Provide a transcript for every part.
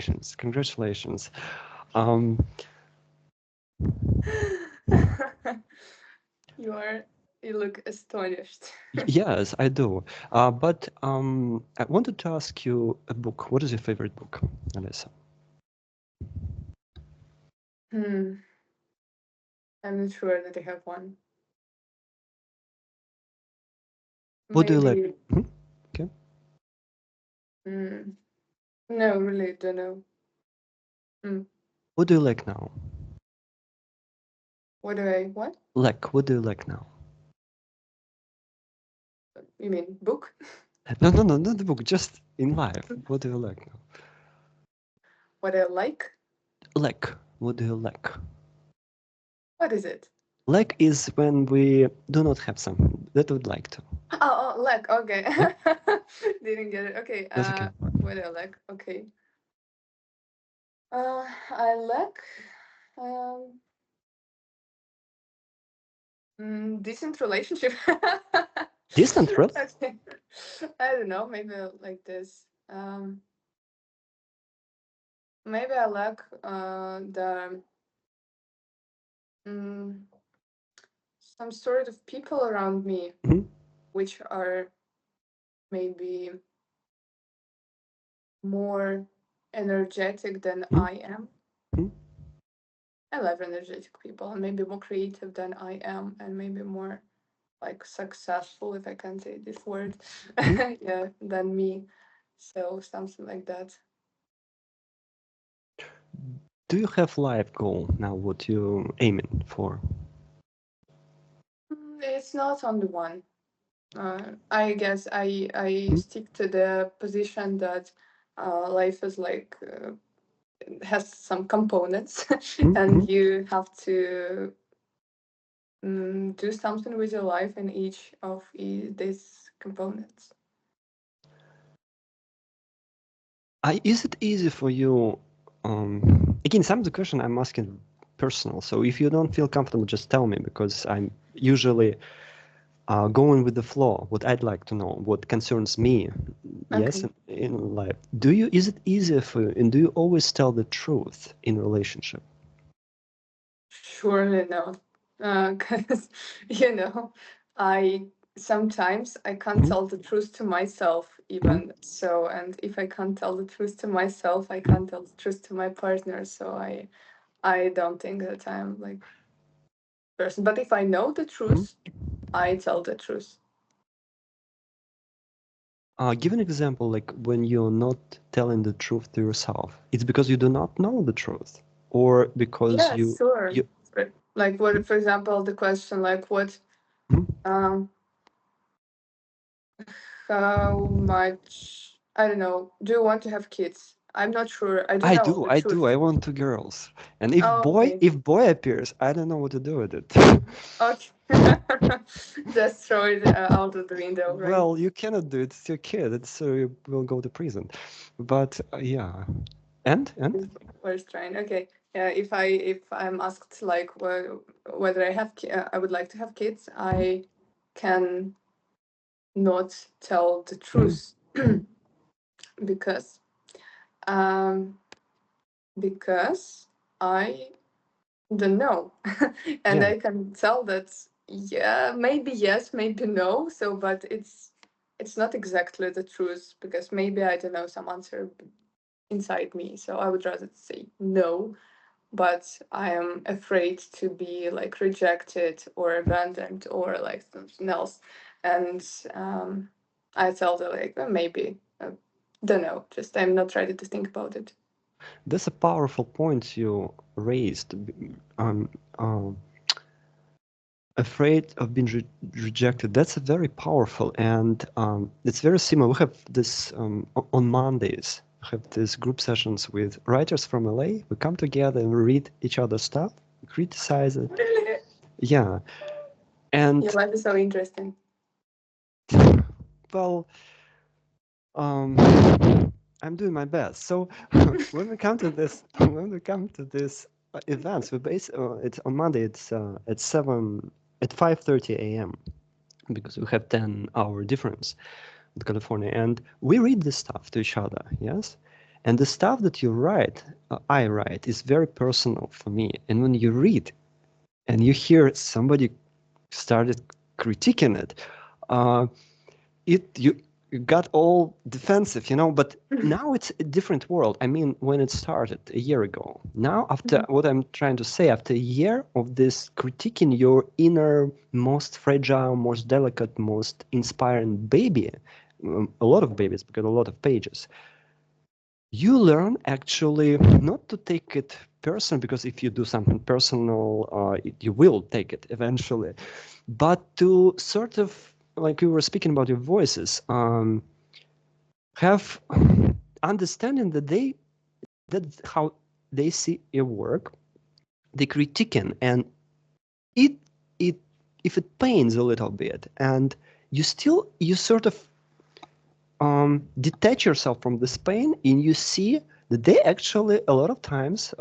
Congratulations. Um, You look astonished. yes, I do. But I wanted to ask you a book. What is your favorite book, Alyssa? I'm not sure that I have one. What do you like? Maybe. Okay. No, really don't know. What do you like now? What do I what? What do you like now? You mean book? No, not the book. Just in life. What do you like now? What I like? What do you like? What is it? Like is when we do not have something that we'd like to. Oh, like. Okay. Yeah, Didn't get it. Okay. that's okay. What I like? Okay. I like decent relationship. Distant, really? Okay. I don't know. Maybe like this. Maybe I like the some sort of people around me, which are maybe more energetic than I am. I love energetic people, and maybe more creative than I am, and maybe more like successful, if I can say this word, yeah, than me. So something like that. Do you have life goal now? What you aiming for? It's not only one. I guess I stick to the position that life is like has some components, and you have to do something with your life in each of these components. Is it easy for you? Again, some of the question I'm asking personal. So if you don't feel comfortable, just tell me, because I'm usually going with the flow. What I'd like to know, what concerns me, yes, Okay. in life. Is it easier for you, and do you always tell the truth in relationship? Surely not, because I sometimes I can't tell the truth to myself even so, and if I can't tell the truth to myself, I can't tell the truth to my partner. So I don't think that I'm like person. But if I know the truth, I tell the truth. Give an example, like when you're not telling the truth to yourself. It's because you do not know the truth, or because Yeah, sure. you. Like what, for example, the question like what, um, how much, I don't know, do you want to have kids? I'm not sure. I don't I know do, the I do. truth. I want two girls, and if Oh, boy, okay. if boy appears, I don't know what to do with it. Okay. Just throw it out of the window, right? Well, you cannot do it. It's your kid. It's you will go to prison. But yeah, and We're trying. Okay. Yeah. If I'm asked like whether I would like to have kids, I can not tell the truth because um because I don't know. And yeah. I can tell that yeah, maybe yes, maybe no. So but it's not exactly the truth because maybe I don't know some answer inside me. So I would rather say no, but I am afraid to be like rejected or abandoned or like something else. And I tell them like maybe don't know, just I'm not ready to think about it. That's a powerful point you raised. Um, um, afraid of being rejected. That's a very powerful, and it's very similar. We have this on Mondays. We have these group sessions with writers from LA. We come together and we read each other's stuff, criticize it. Really? Yeah, Your and life is so interesting. well, um, I'm doing my best. So when we come to this, events, it's on Monday. It's at 5:30 a.m. because we have 10-hour difference with California, and we read this stuff to each other, yes, And the stuff that you write, I write, is very personal for me. And when you read and you hear somebody started critiquing it, you got all defensive, but now it's a different world. I mean, when it started a year ago, now after what I'm trying to say, after a year of this critiquing your inner, most fragile, most delicate, most inspiring baby, a lot of babies, because a lot of pages, you learn actually not to take it personal, because if you do something personal, you will take it eventually, but to sort of, like we were speaking about your voices, have understanding that's how they see your work, they critiquing, and it if it pains a little bit, and you sort of detach yourself from this pain, and you see that they actually a lot of times,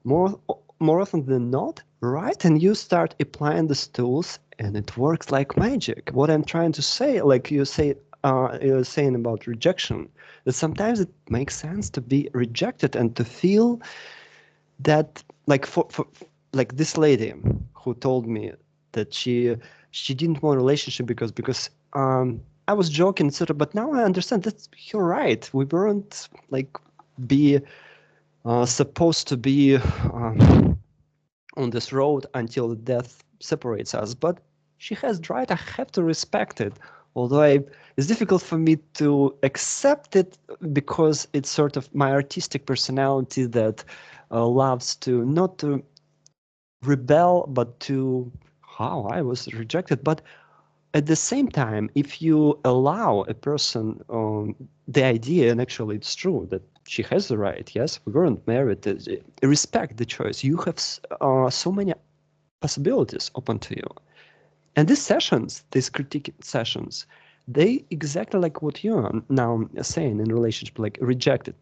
more often than not, right, and you start applying these tools, and it works like magic. What I'm trying to say, like you're saying about rejection, that sometimes it makes sense to be rejected and to feel that, like for like this lady who told me that she didn't want a relationship because I was joking, etc. But now I understand that you're right. We weren't like be supposed to be on this road until death separates us. But she has the right. I have to respect it. Although it's difficult for me to accept it, because it's sort of my artistic personality that loves to not to rebel, but to how I was rejected. But at the same time, if you allow a person the idea, and actually it's true that she has the right, yes, we weren't married, respect the choice. You have so many possibilities open to you. And these sessions, these critique sessions, they exactly like what you are now saying in relationship, like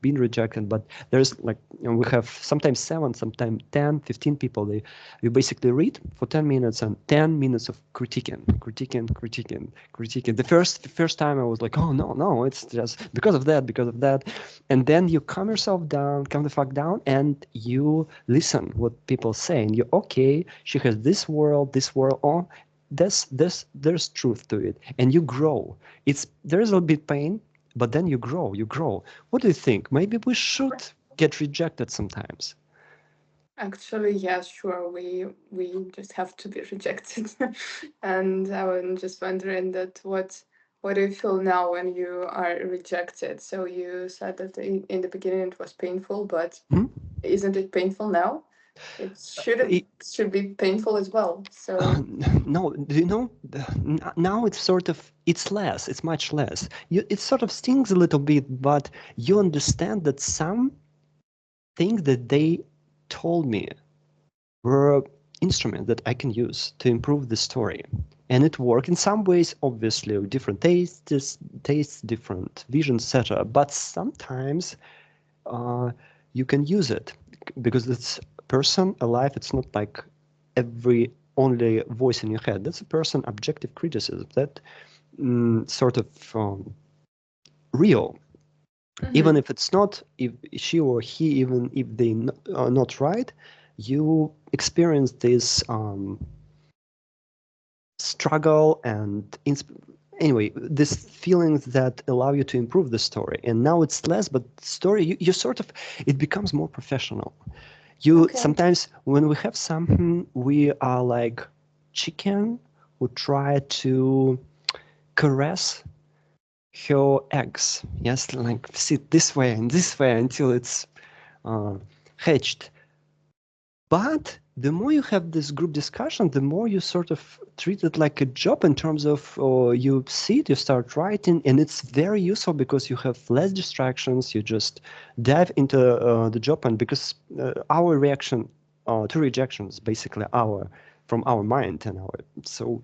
being rejected. But there's like, we have sometimes 7, sometimes 10, 15 people. You basically read for 10 minutes and 10 minutes of critiquing. The first time I was like, oh no, it's just because of that. And then you calm the fuck down, and you listen what people say, and okay, she has this world, oh, there's truth to it, and you grow. There's a little bit pain, but then you grow. What do you think? Maybe we should get rejected sometimes. Actually, yeah, sure. We just have to be rejected. And I was just wondering that what do you feel now when you are rejected? So you said that in the beginning it was painful, but isn't it painful now? It should be painful as well. So no, do you know? Now it's much less. It sort of stings a little bit, but you understand that some things that they told me were instruments that I can use to improve the story. And it worked in some ways, obviously, with different tastes, different visions, etc. But sometimes you can use it, because it's a person alive. It's not like every only voice in your head. That's a person objective criticism that sort of real. Even if it's not, if she or he, even if they are not right, you experience this struggle and anyway, these feelings that allow you to improve the story. And now it's less, but story, you sort of, it becomes more professional. Sometimes when we have something, we are like chicken who try to caress her eggs, yes, like sit this way and this way until it's hatched. But the more you have this group discussion, the more you sort of treat it like a job, in terms of you start writing, and it's very useful because you have less distractions. You just dive into the job, and because our reaction to rejection is basically from our mind, and so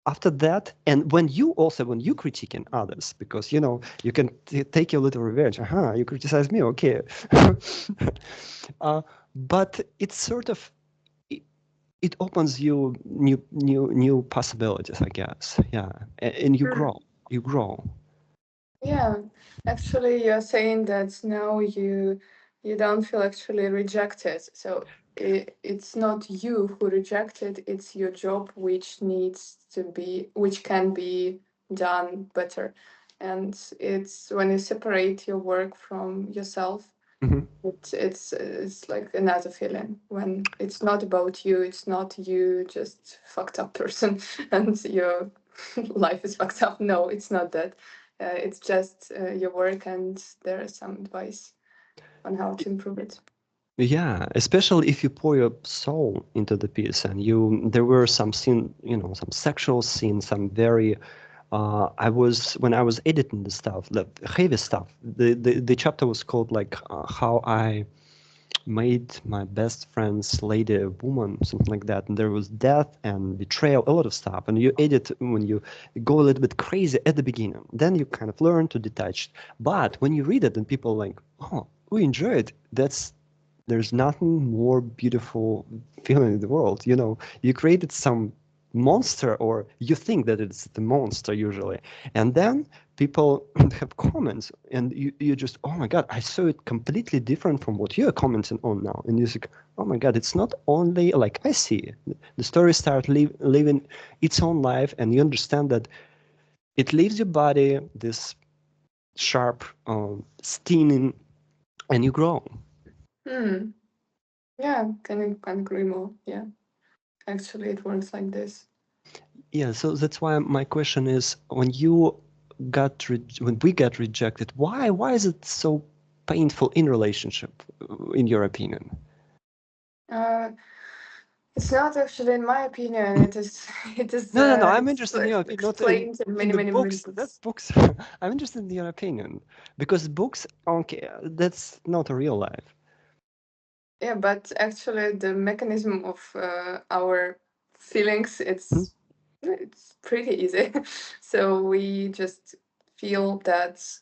after that, and when you critiquing others, because you can take a little revenge. You criticize me, okay. But it's sort of, it opens you new possibilities, I guess. Yeah, and you grow. Yeah, actually, you're saying that now you don't feel actually rejected. So it's not you who rejected, it's your job which needs to be, which can be done better. And it's when you separate your work from yourself, Mhm. it's like another feeling when it's not about you, it's not you just fucked up person and your life is fucked up. No, it's not that. It's just your work, and there is some advice on how to improve it. Yeah, especially if you pour your soul into the piece, and there were some scene, some sexual scenes, some very. When I was editing the stuff, the heavy stuff. The chapter was called like how I made my best friend's lady a woman, something like that. And there was death and betrayal, a lot of stuff. And you edit when you go a little bit crazy at the beginning. Then you kind of learn to detach. But when you read it and people are like, oh, we enjoy it. There's nothing more beautiful feeling in the world. You created some monster, or you think that it's the monster usually, and then people have comments, and you just, oh my god, I saw it completely different from what you're commenting on now, and you're like, oh my god, it's not only like I see the story start living its own life, and you understand that it leaves your body this sharp stinging, and you grow. Hmm. Yeah, can agree more. Yeah, actually, it works like this. Yeah, so that's why my question is, when we got rejected, why is it so painful in relationship, in your opinion? Uh, it's not actually in my opinion. It is. It is. No, I'm It's interested in your opinion, not explained in in many the many books, not minutes. books. I'm interested in your opinion, because books, okay, that's not a real life. Yeah, but actually, the mechanism of our feelings, Mhm. it's pretty easy. So we just feel that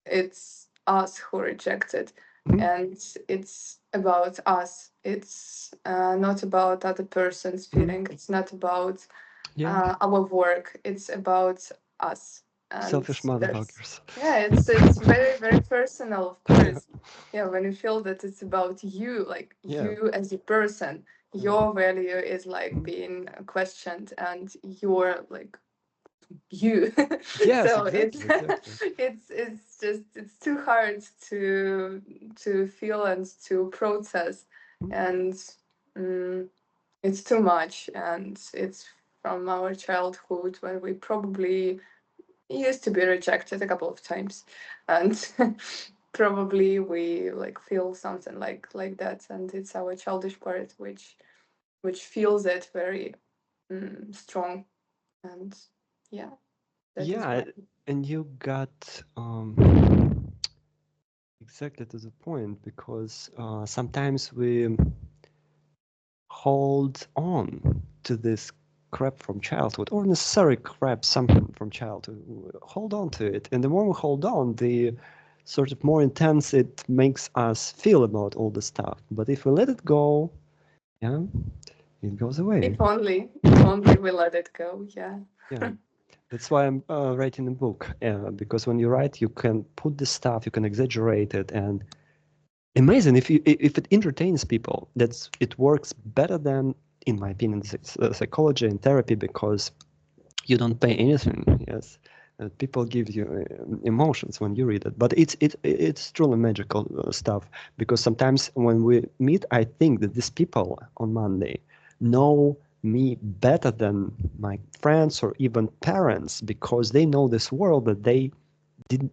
it's us who rejected, Mhm. and it's about us. It's not about other person's Mhm. feeling. It's not about Yeah, our work. It's about us. And selfish there's, motherfuckers. yeah, it's very very personal, of course. Yeah, when you feel that it's about you, like Yeah. you as a person, Yeah. your value is like Mhm. being questioned, and you're like you. Yes, So it's exactly, exactly. it's too hard to feel and to process, Mhm. and mm, it's too much, and it's from our childhood when we probably used to be rejected a couple of times, and probably we like feel something like that, and it's our childish part which feels it very strong, and yeah, that is Yeah, why. and you got exactly to the point, because sometimes we hold on to this crap from childhood, or necessary crap, something from childhood. Hold on to it, and the more we hold on, the sort of more intense it makes us feel about all the stuff. But if we let it go, yeah, it goes away. If only we let it go. Yeah. Yeah. That's why I'm writing a book, because when you write, you can put the stuff, you can exaggerate it, and amazing if it entertains people. It works better than, in my opinion, psychology and therapy, because you don't pay anything. Yes, people give you emotions when you read it, but it's truly magical stuff, because sometimes when we meet, I think that these people on Monday know me better than my friends or even parents, because they know this world that they didn't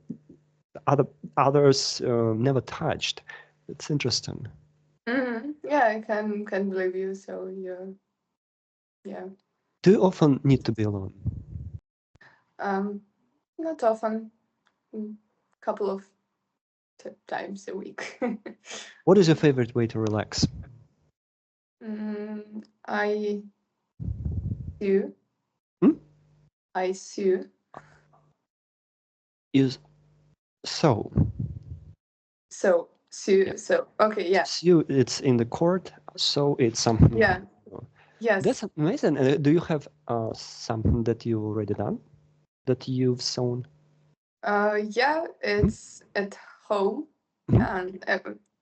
other others never touched. It's interesting. Yeah, I can believe you. So yeah. Do you often need to be alone? Um, Not often. Couple of times a week. What is your favorite way to relax? I sue. Hmm? I sue. Is so. So Yeah. sue. So okay. Yeah. So it's in the court, so it's something. Yeah. That's Yes. amazing. Do you have something that you already done, that you've sewn? Yeah, it's at home Mhm. and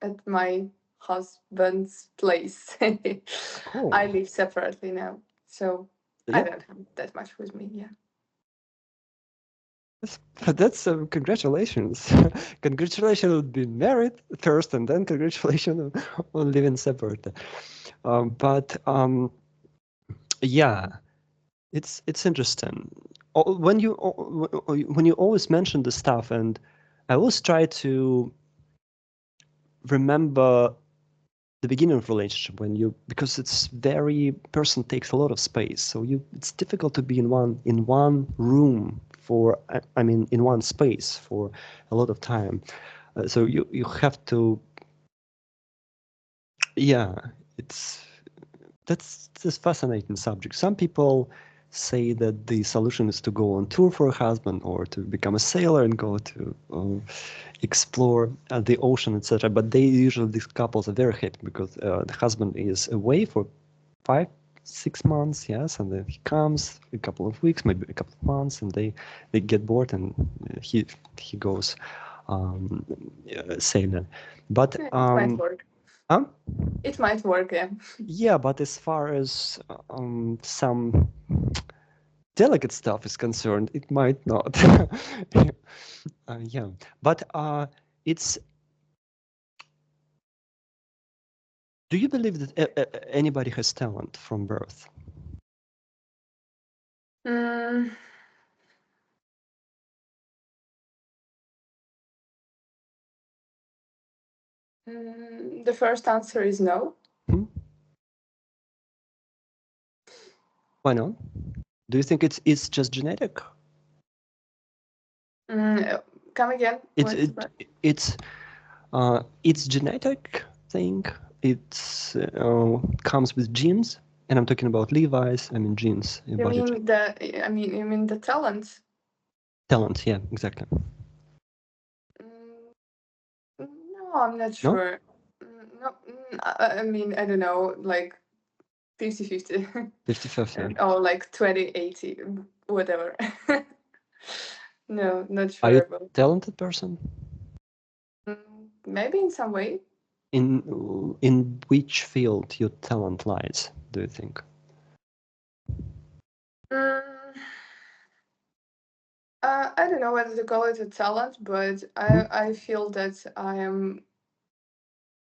at my husband's place. Cool. I live separately now, so I Yeah, don't have that much with me. Yeah. that's congratulations. Congratulations on being married first, and then congratulations on living separate. But yeah, it's interesting. When you always mention the stuff, and I always try to remember the beginning of relationship because it's very person takes a lot of space, so it's difficult to be in one room for I mean in one space for a lot of time. So you have to, yeah, it's that's this fascinating subject. Some people say that the solution is to go on tour for a husband or to become a sailor and go to explore the ocean, etc. But these couples are very happy because the husband is away for 5-6 months, yes, and then he comes a couple of weeks, maybe a couple of months, and they get bored and he goes sailing. But Yeah, it might work. huh? It might work. Yeah. Yeah, but as far as some delicate stuff is concerned, it might not. Yeah, but it's. Do you believe that anybody has talent from birth? Mm, the first answer is no. Hmm? Why not? Do you think it's just genetic? Come again. It's What's it, about? it's genetic thing. It's comes with genes, and I'm talking about Levi's. I mean genes, You body mean the? I mean, you mean the talent? talent. Yeah, exactly. Mm, no, I'm not No, sure. No, I mean, I don't know, like 50-50. 50-50. Or like 20-80, whatever. No, not Are you sure a about. talented person? Maybe in some way. In which field your talent lies, do you think? Mm, I don't know whether to call it a talent, but Mhm, I feel that I am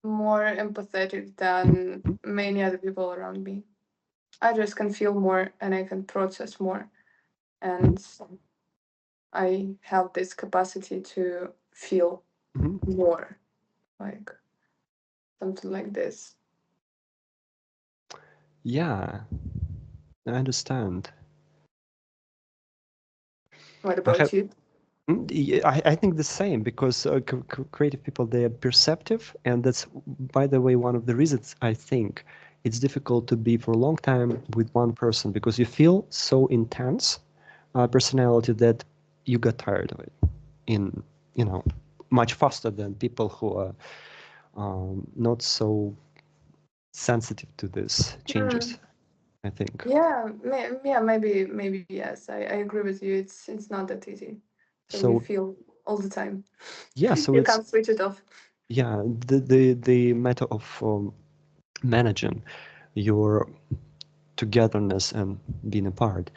more empathetic mhm, than mhm. many other people around me. I just can feel more and I can process more, Mhm, and I have this capacity to feel mhm. more, like something like this. Yeah, I understand. What I have, about you? yeah, I think the same because creative people, they are perceptive, and that's, by the way, one of the reasons I think it's difficult to be for a long time with one person because you feel so intense personality that you get tired of it in, much faster than people who are not so sensitive to these changes, Mm, I think. yeah, yeah, maybe yes. I agree with you. It's not that easy. So you So feel all the time. yeah, so You it's, can't switch it off. yeah, the matter of managing your togetherness and being apart.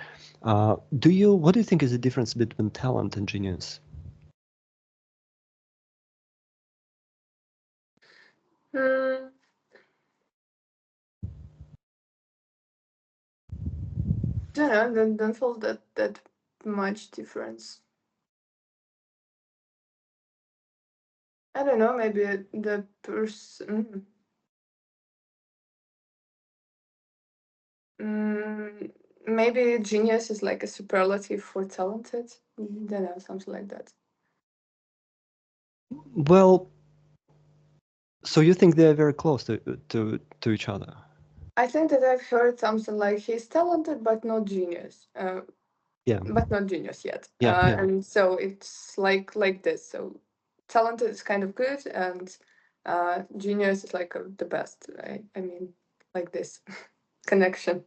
What do you think is the difference between talent and genius? Mm, don't know. Don't feel that much difference. I don't know. Maybe the person. Maybe genius is like a superlative for talented. Don't know, something like that. Well, so you think they're very close to each other? I think that I've heard something like he's talented but not genius. Yeah, But not genius yet. yeah, yeah. And so it's like this. So talented is kind of good, and genius is like the best. I mean, like this connection.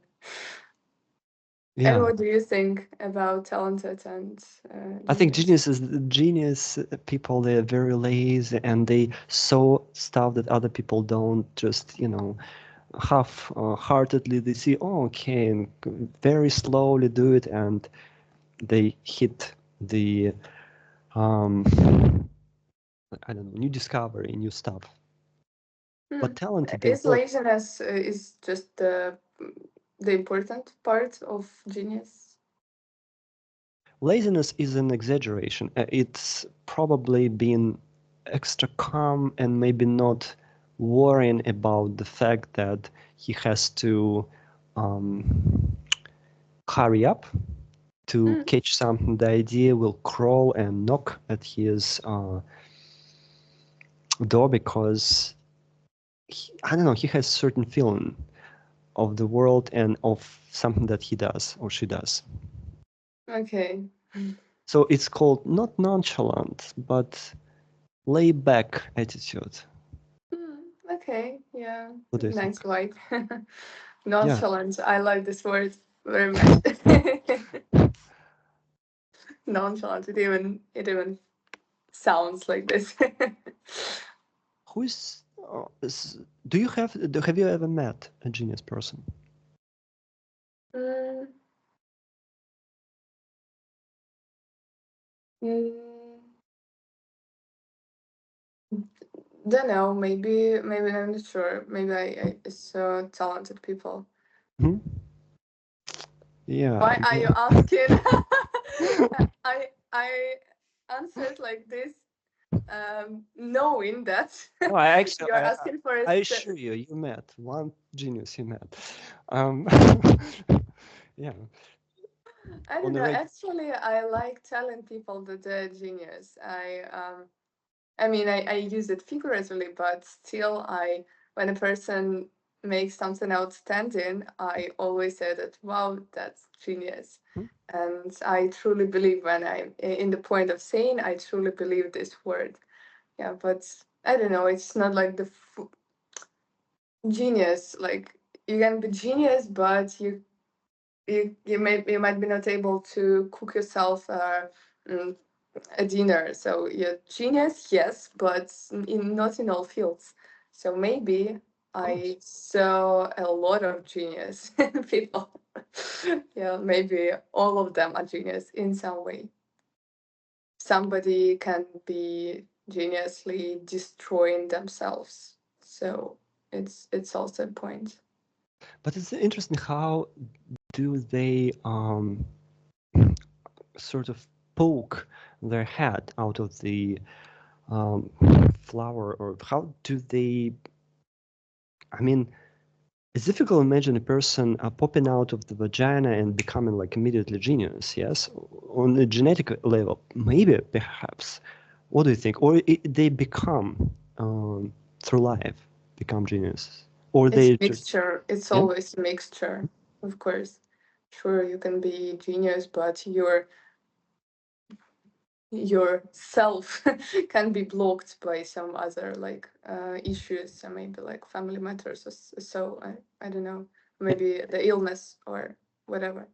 And Yeah. what do you think about talented and I think genius? genius people, they're very lazy and they saw stuff that other people don't, just, half-heartedly they see, oh, okay, and very slowly do it, and they hit the, I don't know, new discovery, new stuff. But talented, they Is work. laziness is just the important part of genius? Laziness is an exaggeration. It's probably being extra calm and maybe not worrying about the fact that he has to hurry up to catch something. The idea will crawl and knock at his door because I don't know, he has certain feeling of the world and of something that he does or she does. Okay. So it's called not nonchalant, but laid back attitude. Okay, yeah. What do you Nice think? vibe. Yeah. Nonchalant. I like this word very much. Nonchalant. It even sounds like this. Who is, do you have you ever met a genius person? Mm, mm, don't know. Maybe I'm not sure. Maybe I saw talented people. Hmm? Yeah. Why are you asking? I answered like this, knowing that No, I actually, you're asking for a I assure you, you met one genius. You met. Yeah. I On don't the know. regular. Actually, I like telling people that they're genius. I mean, I use it figuratively, but still, when a person makes something outstanding, I always say that, wow, that's genius. And I truly believe when I'm in the point of saying, I truly believe this word. Yeah, but I don't know. It's not like the genius. Like you can be genius, but you might be not able to cook yourself mm, a dinner. So you're genius, yes, but not in all fields. So maybe I saw a lot of genius people. Yeah, maybe all of them are genius in some way. Somebody can be geniusly destroying themselves. So it's also a point. But it's interesting, how do they sort of poke their head out of the um, flower, or how do they? I mean, it's difficult to imagine a person popping out of the vagina and becoming like immediately genius. Yes, on a genetic level, maybe, perhaps. What do you think? Or they become through life become geniuses, or It's they just, mixture. It's yeah. always a mixture, of course. Sure, you can be genius, but your self can be blocked by some other like issues, so maybe like family matters. So I don't know, maybe the illness or whatever.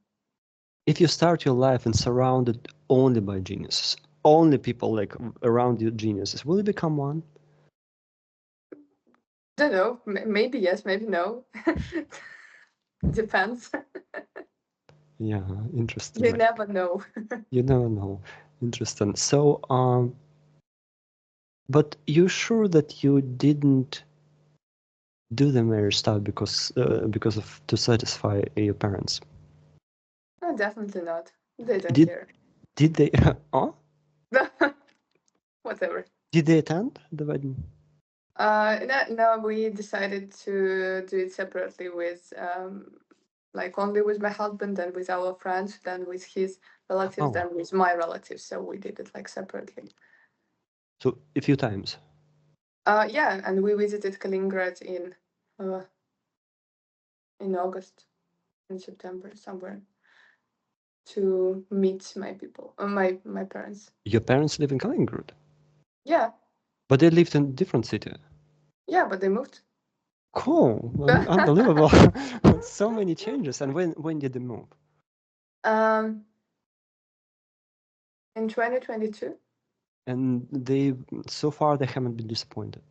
If you start your life and surrounded only by geniuses, only people like around you geniuses, will you become one? Don't know. Maybe yes, maybe no. Depends. Yeah, interesting. You Like, never know. you never know. Interesting. So, but you sure that you didn't do the marriage stuff because of to satisfy your parents? No, definitely not. They don't Did care. did they? Oh, Whatever. did they attend the wedding? No, we decided to do it separately with like only with my husband, then with our friends, then with his relatives, Oh, then with my relatives. So we did it like separately. so a few times. Yeah, and we visited Kaliningrad in August, in September, somewhere, to meet my people, my parents. Your parents live in Kaliningrad, Yeah, but they lived in a different city. yeah, but they moved. Cool, unbelievable. So many changes. And when did they move? Um, in 2022. And so far they haven't been disappointed.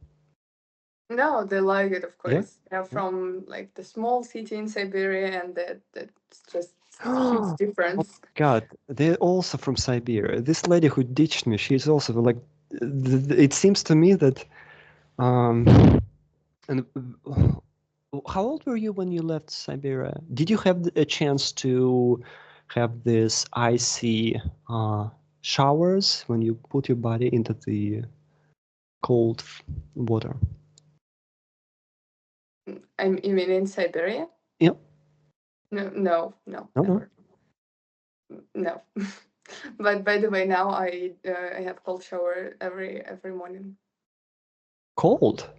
No, they like it, of Yeah? course. They're from like the small city in Siberia, and that's just a huge difference. God, they're also from Siberia. This lady who ditched me, she's also like, it seems to me that, and how old were you when you left Siberia? Did you have a chance to have this icy showers when you put your body into the cold water? You mean in Siberia? Yeah. No, No. never. No. But by the way, now I have cold shower every morning. Cold?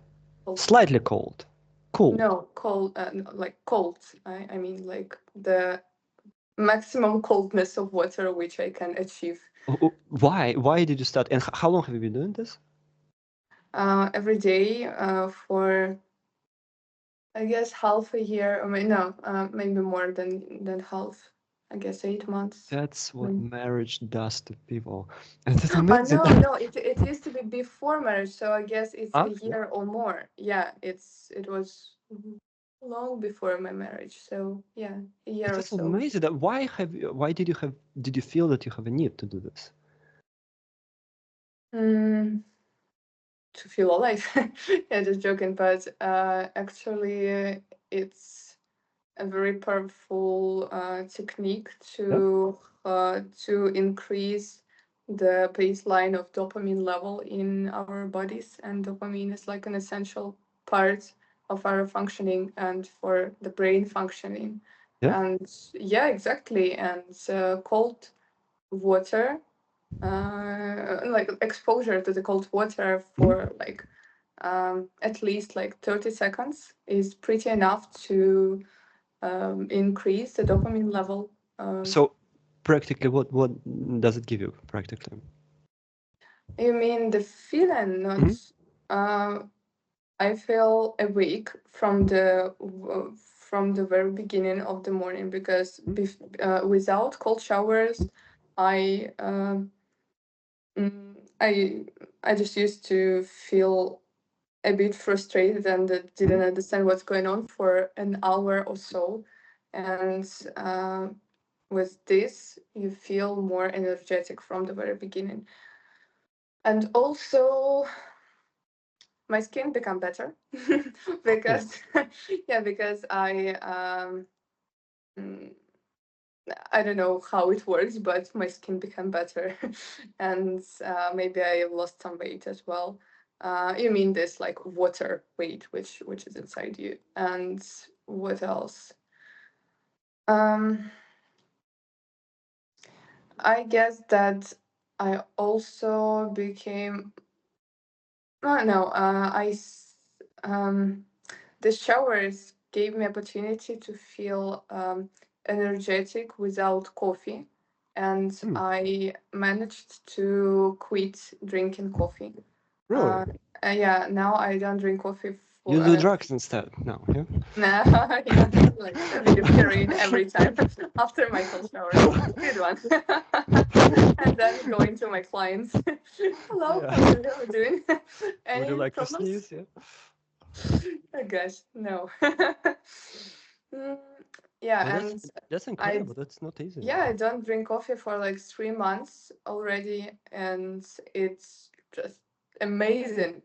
Cold. Slightly cold. Cool. No, cold, like cold. I mean like the maximum coldness of water which I can achieve. Why? Why did you start? And how long have you been doing this? Every day for, I guess, half a year. I mean, no, maybe more than half. I guess 8 months. That's what marriage does to people. And that's amazing. No, it used to be before marriage, so I guess it's a After? year or more. Yeah, it was long before my marriage, so yeah, a year or That's so. amazing. Why did you feel that you have a need to do this? To feel alive. Yeah, just joking, but actually it's a very powerful technique to increase the baseline of dopamine level in our bodies, and dopamine is like an essential part of our functioning and for the brain functioning. Yeah. And yeah, exactly. And cold water, like exposure to the cold water for like at least like 30 seconds is pretty enough to increase the dopamine level. So practically, what does it give you practically? You mean the feeling? Not. I feel awake from the very beginning of the morning, because without cold showers, I I just used to feel a bit frustrated and didn't understand what's going on for an hour or so. And with this, you feel more energetic from the very beginning. And also, my skin become better because because I don't know how it works, but my skin became better, and maybe I lost some weight as well. You mean this like water weight, which is inside you, and what else? I guess that I also became. No, the showers gave me opportunity to feel energetic without coffee, and I managed to quit drinking coffee. Really? Yeah, now I don't drink coffee. You do drugs instead now, yeah? Nah, yeah, like a bit of heroin every time after my cold shower. Good one. And then going to my clients. Hello, Yeah. how are you doing? Any Would you like problems? to sneeze? Yeah. Oh gosh, no. Yeah, Well, and that's incredible. That's not easy. yeah, I don't drink coffee for like 3 months already, and it's just amazing.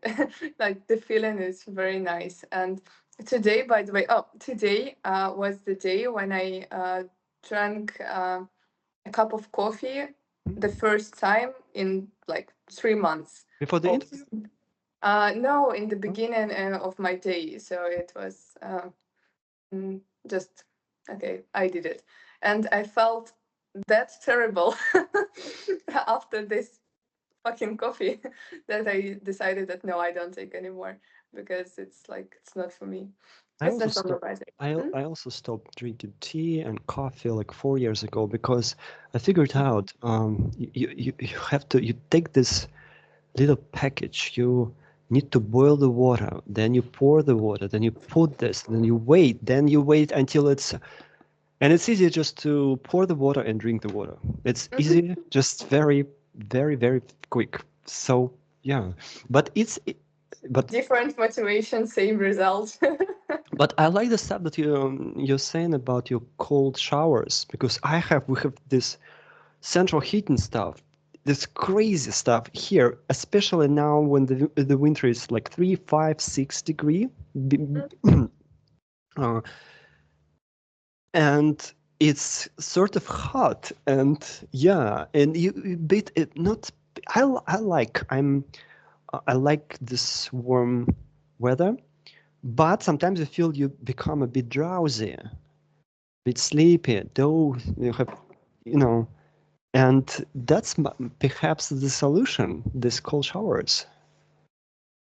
Like the feeling is very nice. And today, by the way, today was the day when I drank a cup of coffee the first time in like 3 months. Before the interview? No, in the beginning of my day. So it was just okay, I did it. And I felt that terrible after this fucking coffee that I decided that no, I don't take anymore, because it's like it's not for me. It's not for my body. I also stopped drinking tea and coffee like 4 years ago because I figured out you have to take this little package. You need to boil the water, then you pour the water, then you put this, then you wait until it's And it's easy just to pour the water and drink the water. It's easy, just very, very, very quick. So yeah, but but Different motivation, same result. but I like the stuff that you're saying about your cold showers, because we have this central heating stuff, this crazy stuff here, especially now when the winter is like 3, 5, 6 degree. uh, and it's sort of hot, and yeah, and you bit it not. I like this warm weather, but sometimes I feel you become a bit drowsy, a bit sleepy, though you have, and that's perhaps the solution, these cold showers.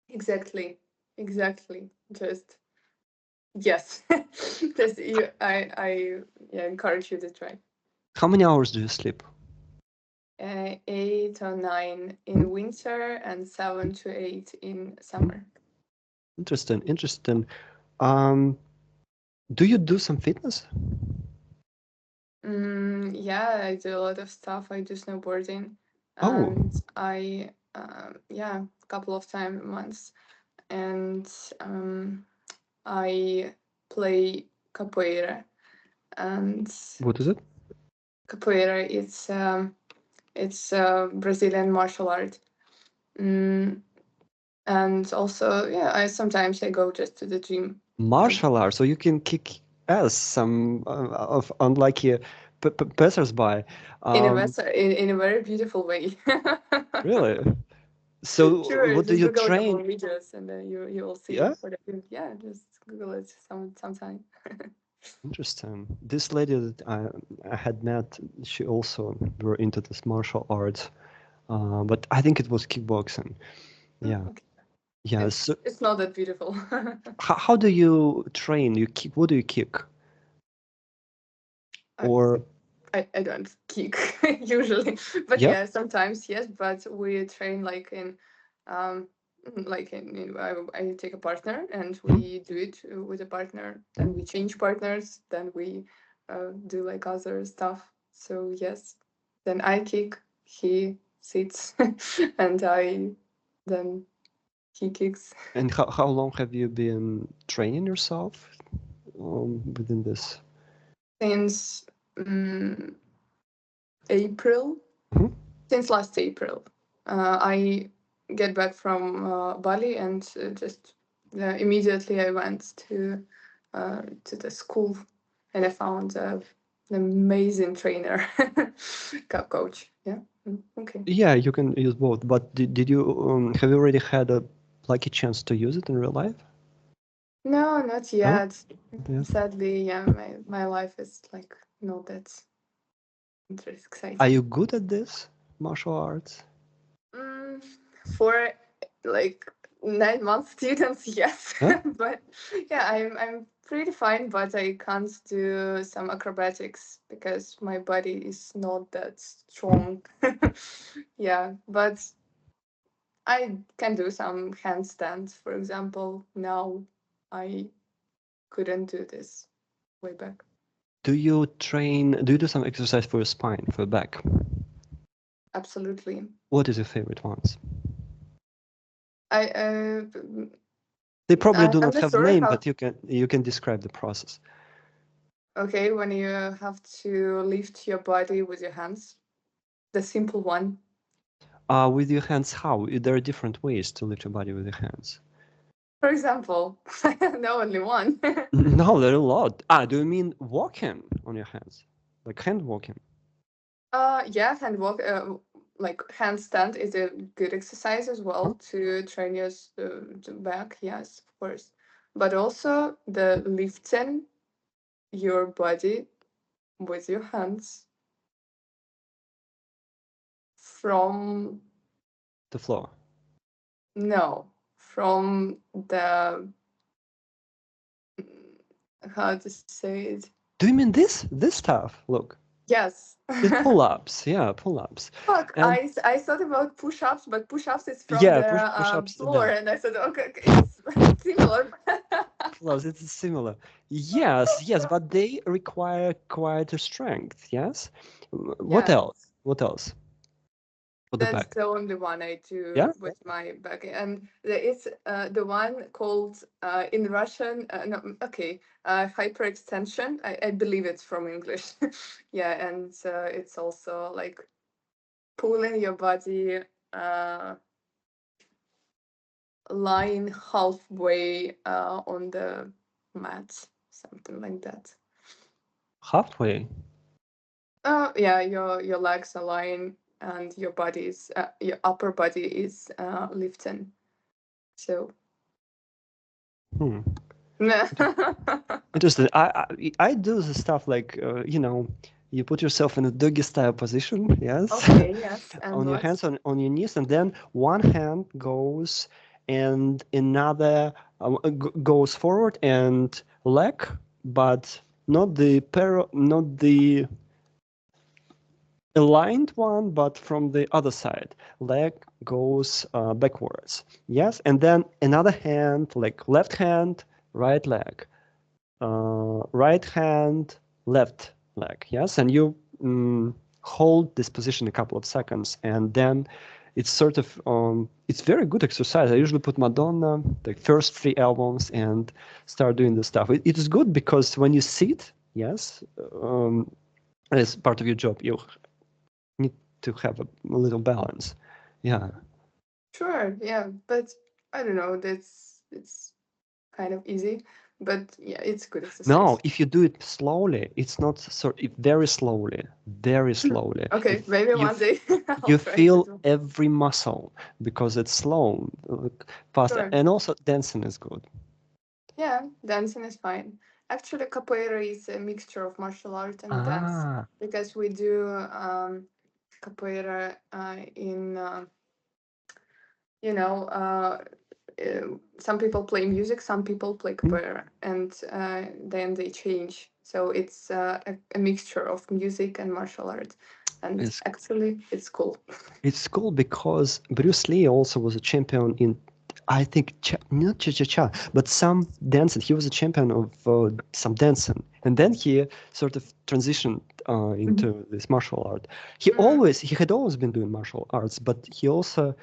Exactly. Just yes. I encourage you to try. How many hours do you sleep? 8 or 9 in winter and 7 to 8 in summer. Interesting. Do you do some fitness? Yeah, I do a lot of stuff. I do snowboarding, Oh. and I a couple of times a month, and I play capoeira. And What is it? capoeira, it's Brazilian martial art. And also, I sometimes I go just to the gym. Martial art, so you can kick ass some of unlucky passersby. In a very beautiful way. Really? So Sure, what do just you Google a couple train? of videos and then you will see Yeah? what I do. Yeah, just Google it sometime. Interesting. This lady that I had met, she also were into this martial arts, but I think it was kickboxing. Yeah. Okay. Yeah. It's not that beautiful. How do you train? You kick? What do you kick? Or I don't kick usually, but yeah, sometimes yes. But we train like in I take a partner and we do it with a partner. Then we change partners. Then we do like other stuff. So yes, then I kick, he sits, and then he kicks. And how long have you been training yourself within this? Since April. Mhm. Since last April. I get back from Bali and just immediately I went to the school and I found an amazing trainer, coach. Yeah. Okay. Yeah, you can use both. But did you have you already had a lucky chance to use it in real life? No, not No? yet. Yeah. Sadly, my life is like not that exciting. Are you good at this martial arts? For like 9-month students, yes. Huh? But yeah, I'm pretty fine, but I can't do some acrobatics because my body is not that strong. Yeah, but I can do some handstands, for example. Now I couldn't do this way back. Do you do some exercise for your spine, for your back? Absolutely. What is your favorite ones? I They probably do I'm not not have a sure name, how. but you can describe the process. Okay, when you have to lift your body with your hands, the simple one. With your hands, how? There are different ways to lift your body with your hands. For example, no, only one. No, there are a lot. Do you mean walking on your hands? Like hand walking? Yeah, hand walk, like handstand is a good exercise as well to train your back. Yes, of course, but also the lifting your body with your hands from The floor. from the how to say it. Do you mean this stuff? Look. Yes. The pull-ups, yeah, pull-ups. Fuck, And I thought about push-ups, but push-ups is from yeah, the push-ups. floor, and I said, okay, it's similar. martial arts, it's similar. Yes, but they require quite a strength. Yes. What Yeah, else? What else? For the that's back. the only one I Yeah. do with my back. And there is the one called in Russian, no, okay, hyperextension. I believe it's from English. Yeah, and it's also like pulling your body, uh, lying halfway on the mat, something like that. Halfway. Yeah, your legs are lying and your upper body is lifting. So Hmm. Interesting. I do the stuff like you put yourself in a doggy style position. Yes. Okay, yes, and On your what? hands on your knees, and then one hand goes and another goes forward and leg, but not the aligned one, but from the other side. Leg goes backwards. Yes, and then another hand, like left hand, right leg, right hand, left leg. Yes, and you hold this position a couple of seconds, and then it's sort of it's very good exercise. I usually put Madonna, the first 3 albums, and start doing this stuff. It is good because when you sit, yes, as part of your job, you need to have a little balance. Yeah. Sure, yeah, but I don't know. It's kind of easy, but yeah, it's good No, exercise. if you do it slowly, it's not very slowly, very slowly. Okay, maybe You one day I'll you try to feel do. every muscle because it's slow, faster, Sure. and also dancing is good. Yeah, dancing is fine. Actually, capoeira is a mixture of martial art and dance Ah, because we do capoeira in you know some people play music, some people play capoeira, and then they change. So it's a mixture of music and martial art, and it's actually it's cool. it's cool because Bruce Lee also was a champion in, I think, not cha-cha-cha, but some dancing. He was a champion of some dancing, and then he sort of transitioned into this martial art. Mm. He had always been doing martial arts, but he also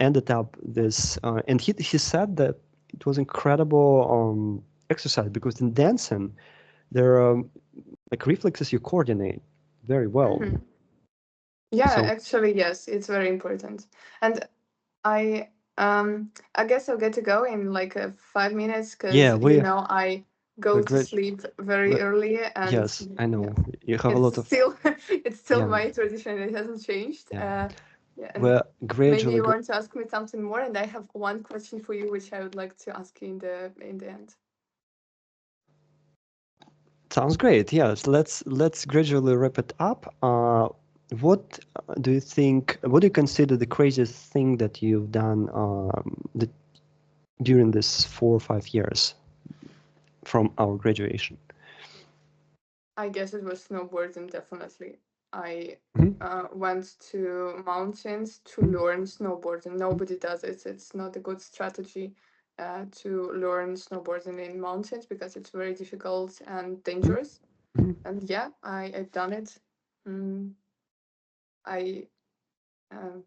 ended up this, and he said that it was incredible exercise because in dancing there are like reflexes you coordinate very well. Mhm. Yeah, So actually, yes, it's very important. And I guess I'll get to go in like 5 minutes because yeah, I go we're to great. sleep very early, and Yes, I yeah, know. You have a it's lot of, still it's still yeah, my tradition. It hasn't changed. yeah. Yeah, and We're maybe gradually, you want to ask me something more, and I have one question for you, which I would like to ask you in the end. sounds great. Yes, let's gradually wrap it up. What do you think? What do you consider the craziest thing that you've done during this 4 or 5 years from our graduation? I guess it was snowboarding, definitely. I Mhm, went to mountains to mhm, learn snowboarding. Nobody does it. It's not a good strategy to learn snowboarding in mountains because it's very difficult and mhm, dangerous. mhm. And yeah, I've done it. Mm, I uh,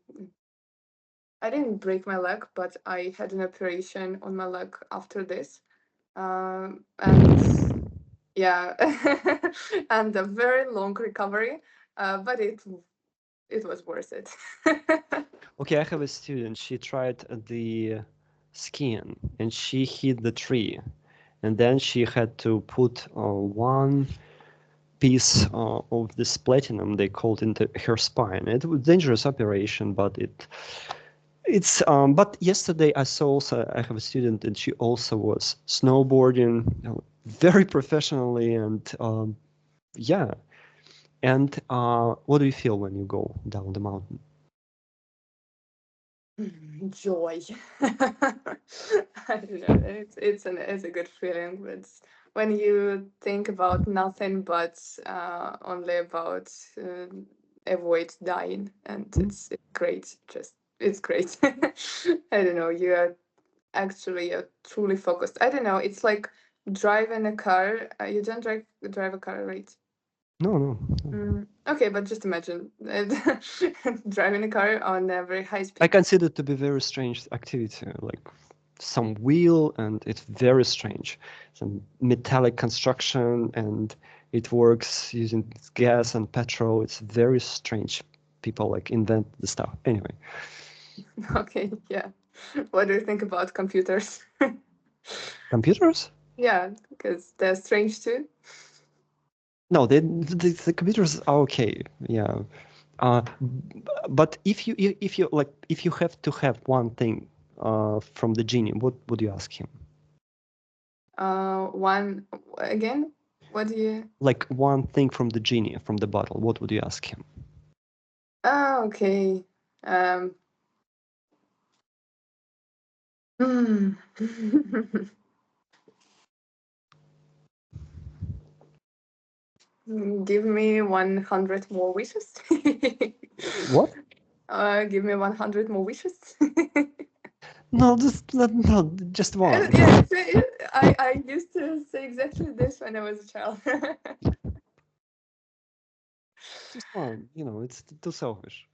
I didn't break my leg, but I had an operation on my leg after this. And yeah, and a very long recovery, but it was worth it. Okay, I have a student. She tried the skiing and she hit the tree, and then she had to put one piece of this platinum they called into her spine. It was a dangerous operation, but it's but yesterday I saw also I have a student and she also was snowboarding very professionally and yeah. And what do you feel when you go down the mountain? Joy. I don't know. It's a good feeling. It's when you think about nothing but only about avoid dying, and Mhm. it's great. Just it's great. I don't know. actually you're truly focused. I don't know. It's like driving a car. You don't drive a car, right? No. Okay, but just imagine driving a car on a very high speed. I consider it to be very strange activity, like some wheel, and it's very strange. Some metallic construction, and it works using gas and petrol. It's very strange. People like invent the stuff. Anyway. Okay, yeah. What do you think about computers? Computers? Yeah, because they're strange too. No, the computers are okay. Yeah. But if you have to have one thing from the genie, what would you ask him? One again. What do you? Like one thing from the genie, from the bottle. What would you ask him? Oh, okay. Hmm. Give me 100 more wishes. What? Give me 100 more wishes. No, just one. Yeah, I used to say exactly this when I was a child. Just one. It's too selfish.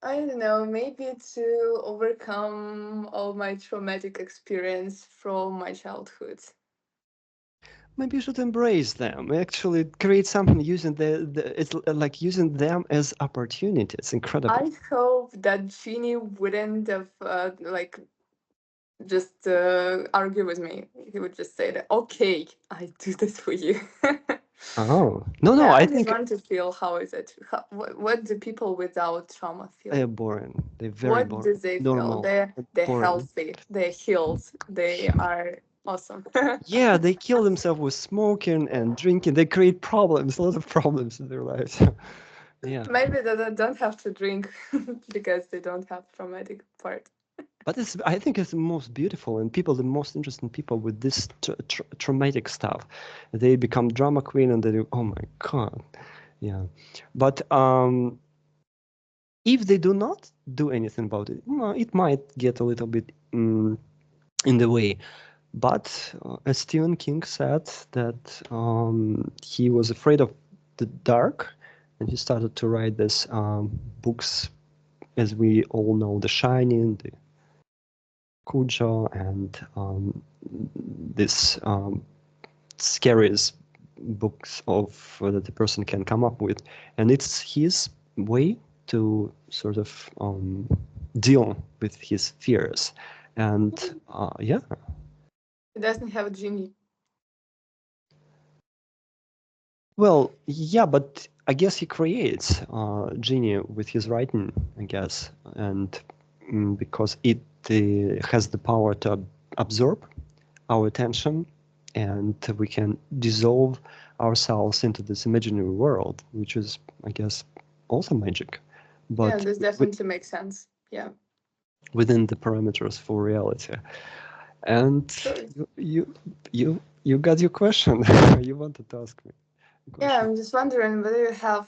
I don't know, maybe to overcome all my traumatic experience from my childhood. Maybe you should embrace them. Actually, create something using it's like using them as opportunity. It's incredible. I hope that Genie wouldn't have just argue with me. He would just say that, okay, I do this for you. Oh no, Yeah, I I just think want to feel how is it? What do people without trauma feel? they're boring. They're very What boring. do they feel? Normal. They're boring. healthy. They're healed. They are awesome. Yeah, they kill themselves with smoking and drinking. They create problems, a lot of problems in their lives. Yeah. Maybe they don't have to drink because they don't have traumatic part. But I think it's the most beautiful, and the most interesting people with this traumatic stuff. They become drama queen, and they do, oh my God. Yeah. But if they do not do anything about it, it might get a little bit in the way. But as Stephen King said, that he was afraid of the dark, and he started to write these books, as we all know, The Shining, the Cujo, and this scariest books of that a person can come up with, and it's his way to sort of deal with his fears, and yeah. It doesn't have a genie. Well, yeah, but I guess he creates genie with his writing, I guess, and because it has the power to absorb our attention, and we can dissolve ourselves into this imaginary world, which is, I guess, also magic. But Yeah, this definitely makes sense. Yeah. Within the parameters for reality. And Sure. you got your question. You wanted to ask me. Yeah, I'm just wondering whether you have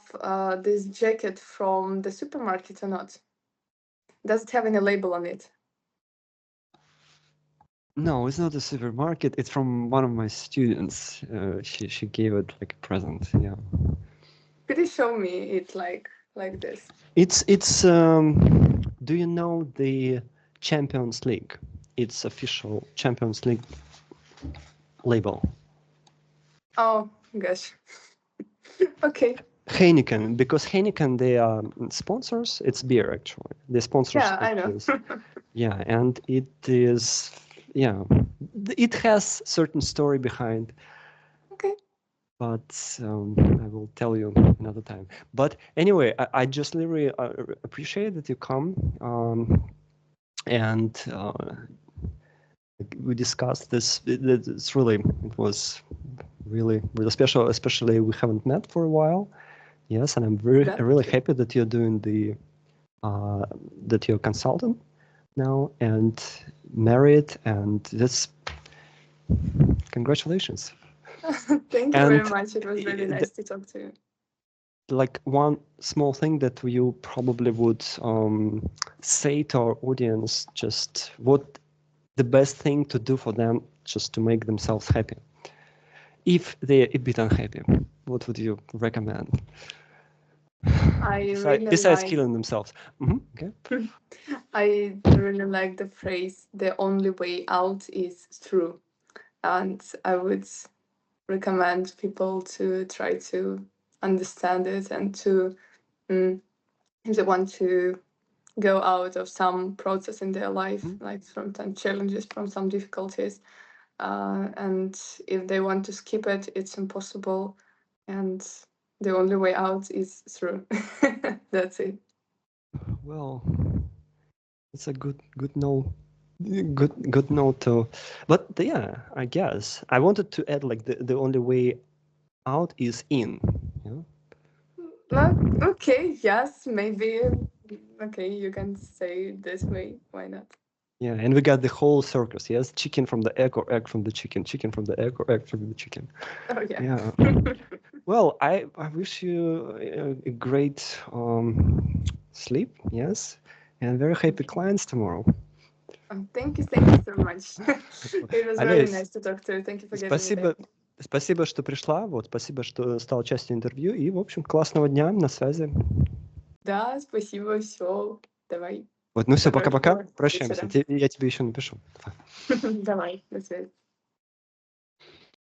this jacket from the supermarket or not. Does it have any label on it? No, it's not a supermarket. It's from one of my students. She gave it like a present. Yeah. Could you show me it like this? It's do you know the Champions League? It's official Champions League label. Oh gosh. Okay. Heineken, because Heineken, they are sponsors. It's beer, actually. They sponsor. Yeah, I know. Yeah, and it is, yeah, it has certain story behind. Okay. But I will tell you another time. But anyway, I just really appreciate that you come, and we discussed this. It was really special, especially we haven't met for a while. Yes, and I'm really happy that you're doing that you're a consultant now and married, and that's congratulations. Thank you very much. It was really nice to talk to you. like one small thing that you probably would say to our audience, just what the best thing to do for them just to make themselves happy? If they're a bit unhappy, what would you recommend? Besides killing themselves. Okay. I really like the phrase, the only way out is through. And I would recommend people to try to understand it and to, if they want to go out of some process in their life, like from some challenges, from some difficulties, and if they want to skip it, it's impossible, and the only way out is through. That's it. Well, it's a good note. Good note to, but yeah, I guess I wanted to add like the only way out is in. Well, okay, yes, maybe. Okay, you can say it this way. Why not? Yeah, and we got the whole circus. Yes, chicken from the egg or egg from the chicken, chicken from the egg or egg from the chicken. Oh yeah. Yeah. Well, I wish you a great sleep. Yes, and very happy clients tomorrow. Oh, thank you so much. It was very Олесь, nice to talk to you. Thank you for getting me there. Спасибо, что пришла. Вот, спасибо, что стала частью интервью. И, в общем, классного дня, на связи. Да, спасибо, все, давай. Вот, ну все, пока-пока. Хорошего Прощаемся. вечера. Я тебе еще напишу. Давай, до связи.